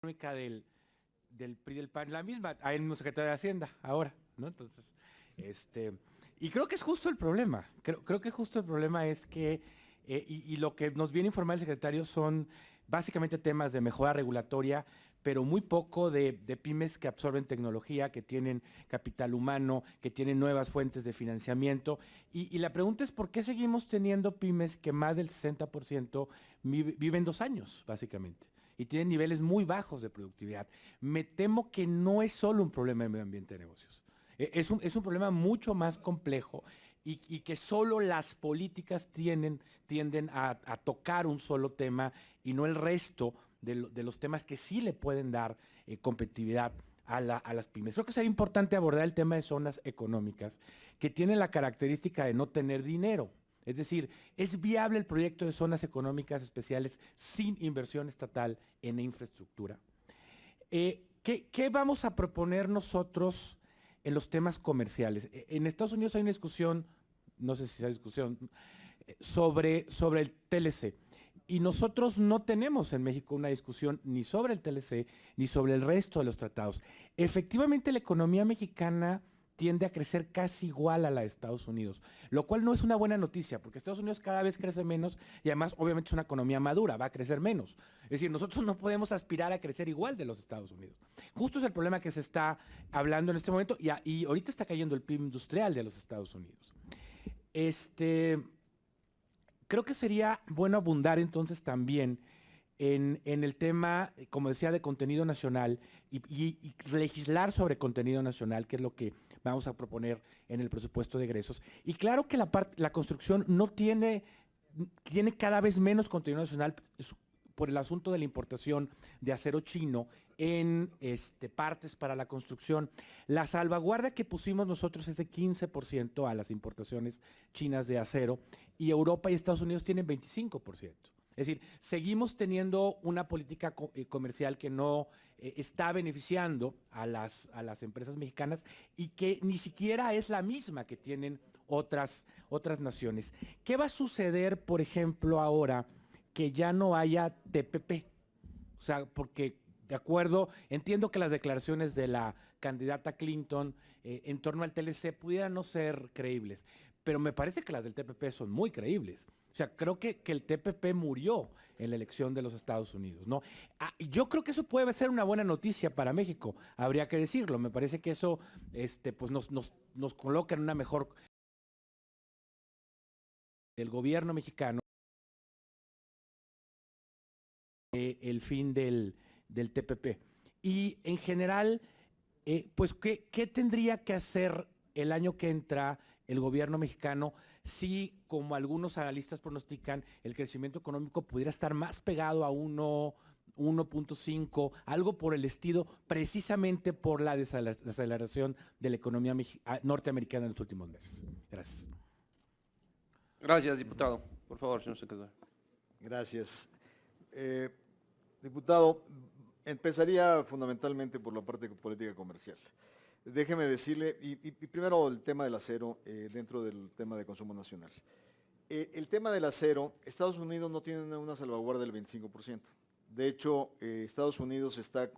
económica del PRI del PAN, la misma, hay el mismo secretario de Hacienda ahora, ¿no? Entonces, y creo que es justo el problema, creo que justo el problema es que, y lo que nos viene a informar el secretario son básicamente temas de mejora regulatoria, pero muy poco de pymes que absorben tecnología, que tienen capital humano, que tienen nuevas fuentes de financiamiento. Y la pregunta es, ¿por qué seguimos teniendo pymes que más del 60% viven 2 años, básicamente? Y tienen niveles muy bajos de productividad. Me temo que no es solo un problema de medio ambiente de negocios. Es un problema mucho más complejo y que solo las políticas tienden a tocar un solo tema y no el resto de los temas que sí le pueden dar competitividad a las pymes. Creo que sería importante abordar el tema de zonas económicas que tienen la característica de no tener dinero. Es decir, ¿es viable el proyecto de zonas económicas especiales sin inversión estatal en infraestructura? ¿Qué vamos a proponer nosotros en los temas comerciales? En Estados Unidos hay una discusión, no sé si sea discusión, sobre el TLC. Y nosotros no tenemos en México una discusión ni sobre el TLC ni sobre el resto de los tratados. Efectivamente, la economía mexicana tiende a crecer casi igual a la de Estados Unidos, lo cual no es una buena noticia, porque Estados Unidos cada vez crece menos y además obviamente es una economía madura, va a crecer menos. Es decir, nosotros no podemos aspirar a crecer igual de los Estados Unidos. Justo es el problema que se está hablando en este momento y ahorita está cayendo el PIB industrial de los Estados Unidos. Creo que sería bueno abundar entonces también en el tema, como decía, de contenido nacional y legislar sobre contenido nacional, que es lo que vamos a proponer en el presupuesto de egresos. Y claro que la construcción no tiene cada vez menos contenido nacional por el asunto de la importación de acero chino en partes para la construcción. La salvaguardia que pusimos nosotros es de 15% a las importaciones chinas de acero y Europa y Estados Unidos tienen 25%. Es decir, seguimos teniendo una política comercial que no está beneficiando a las empresas mexicanas y que ni siquiera es la misma que tienen otras naciones. ¿Qué va a suceder, por ejemplo, ahora que ya no haya TPP? O sea, porque de acuerdo, entiendo que las declaraciones de la candidata Clinton en torno al TLC pudieran no ser creíbles, pero me parece que las del TPP son muy creíbles. O sea, creo que el TPP murió en la elección de los Estados Unidos, ¿no? Yo creo que eso puede ser una buena noticia para México, habría que decirlo. Me parece que eso pues nos coloca en una mejor el gobierno mexicano el fin del TPP. Y en general, pues, ¿qué tendría que hacer el año que entra el gobierno mexicano si, como algunos analistas pronostican, el crecimiento económico pudiera estar más pegado a 1.5, algo por el estilo, precisamente por la desaceleración de la economía norteamericana en los últimos meses? Gracias. Gracias, diputado. Por favor, señor secretario. Gracias. Diputado, empezaría fundamentalmente por la parte de política comercial. Déjeme decirle, y primero el tema del acero dentro del tema de consumo nacional. El tema del acero, Estados Unidos no tiene una salvaguarda del 25%. De hecho, Estados Unidos está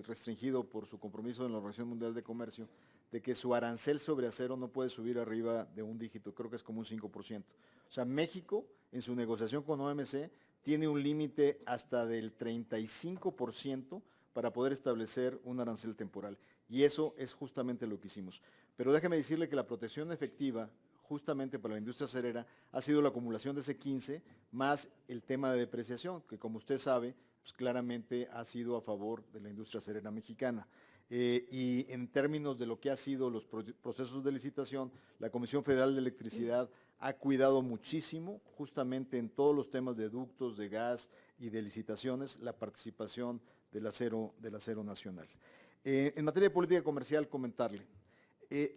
restringido por su compromiso en la Organización Mundial de Comercio de que su arancel sobre acero no puede subir arriba de un dígito, creo que es como un 5%. O sea, México, en su negociación con OMC, tiene un límite hasta del 35% para poder establecer un arancel temporal. Y eso es justamente lo que hicimos. Pero déjeme decirle que la protección efectiva, justamente para la industria acerera, ha sido la acumulación de ese 15 más el tema de depreciación, que como usted sabe, pues claramente ha sido a favor de la industria acerera mexicana. Y en términos de lo que ha sido los procesos de licitación, la Comisión Federal de Electricidad ha cuidado muchísimo, justamente en todos los temas de ductos, de gas y de licitaciones, la participación del acero nacional. En materia de política comercial, comentarle. En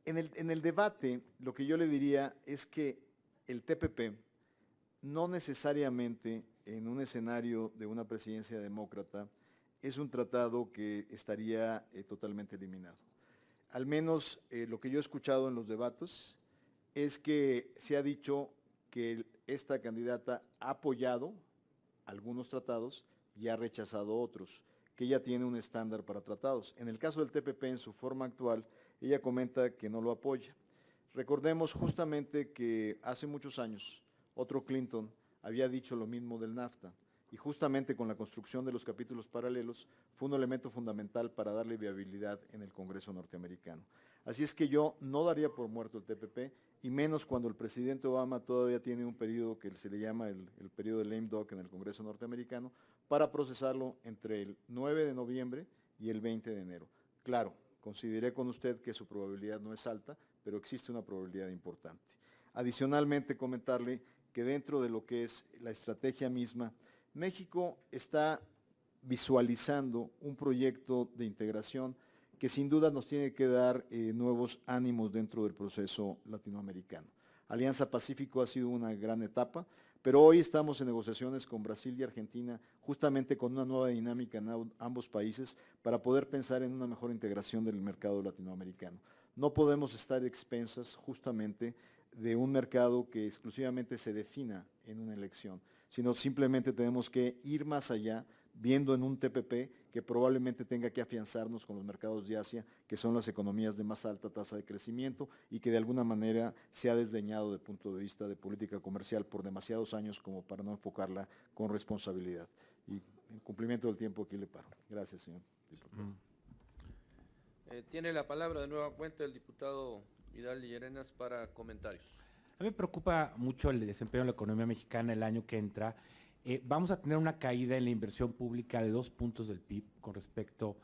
el debate, lo que yo le diría es que el TPP no necesariamente en un escenario de una presidencia demócrata es un tratado que estaría totalmente eliminado. Al menos lo que yo he escuchado en los debates es que se ha dicho que esta candidata ha apoyado algunos tratados y ha rechazado otros, que ella tiene un estándar para tratados. En el caso del TPP, en su forma actual, ella comenta que no lo apoya. Recordemos justamente que hace muchos años, otro Clinton había dicho lo mismo del NAFTA, y justamente con la construcción de los capítulos paralelos fue un elemento fundamental para darle viabilidad en el Congreso norteamericano. Así es que yo no daría por muerto el TPP, y menos cuando el presidente Obama todavía tiene un periodo que se le llama el periodo de lame duck en el Congreso norteamericano, para procesarlo entre el 9 de noviembre y el 20 de enero. Claro, consideré con usted que su probabilidad no es alta, pero existe una probabilidad importante. Adicionalmente, comentarle que dentro de lo que es la estrategia misma, México está visualizando un proyecto de integración que sin duda nos tiene que dar nuevos ánimos dentro del proceso latinoamericano. Alianza Pacífico ha sido una gran etapa, pero hoy estamos en negociaciones con Brasil y Argentina, justamente con una nueva dinámica en ambos países para poder pensar en una mejor integración del mercado latinoamericano. No podemos estar expensas justamente de un mercado que exclusivamente se defina en una elección, sino simplemente tenemos que ir más allá, viendo en un TPP que probablemente tenga que afianzarnos con los mercados de Asia, que son las economías de más alta tasa de crecimiento y que de alguna manera se ha desdeñado desde el punto de vista de política comercial por demasiados años como para no enfocarla con responsabilidad. Y en cumplimiento del tiempo aquí le paro. Gracias, señor diputado. Tiene la palabra de nueva cuenta el diputado Vidal de Llerenas para comentarios. A mí me preocupa mucho el desempeño de la economía mexicana el año que entra. Vamos a tener una caída en la inversión pública de 2 puntos del PIB con respecto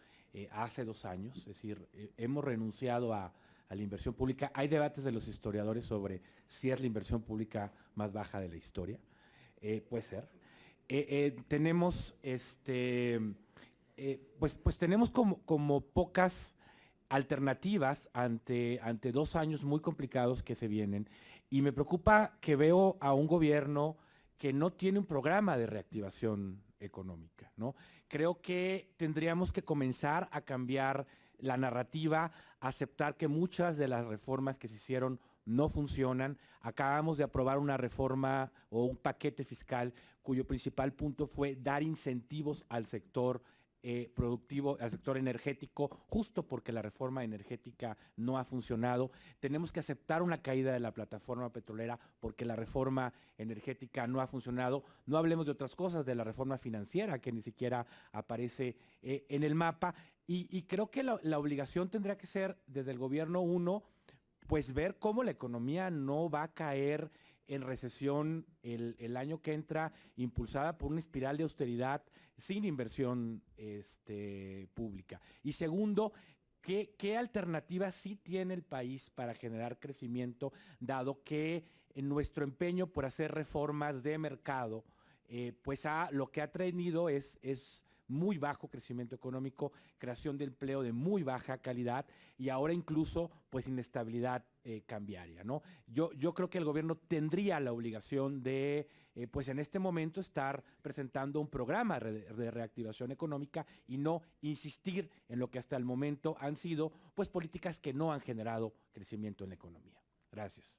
a hace 2 años. Es decir, hemos renunciado a la inversión pública. Hay debates de los historiadores sobre si es la inversión pública más baja de la historia. Puede ser. Tenemos, pues tenemos como pocas alternativas ante 2 años muy complicados que se vienen, y me preocupa que veo a un gobierno que no tiene un programa de reactivación económica, ¿no? Creo que tendríamos que comenzar a cambiar la narrativa, aceptar que muchas de las reformas que se hicieron no funcionan. Acabamos de aprobar una reforma o un paquete fiscal cuyo principal punto fue dar incentivos al sector productivo, al sector energético, justo porque la reforma energética no ha funcionado. Tenemos que aceptar una caída de la plataforma petrolera porque la reforma energética no ha funcionado. No hablemos de otras cosas, de la reforma financiera que ni siquiera aparece en el mapa. Y creo que la obligación tendrá que ser desde el gobierno uno, pues ver cómo la economía no va a caer en recesión el año que entra, impulsada por una espiral de austeridad sin inversión pública. Y segundo, ¿qué alternativa sí tiene el país para generar crecimiento, dado que en nuestro empeño por hacer reformas de mercado, pues lo que ha traído es muy bajo crecimiento económico, creación de empleo de muy baja calidad y ahora incluso pues inestabilidad cambiaria, ¿no? Yo creo que el gobierno tendría la obligación de pues en este momento estar presentando un programa de reactivación económica y no insistir en lo que hasta el momento han sido pues políticas que no han generado crecimiento en la economía. Gracias.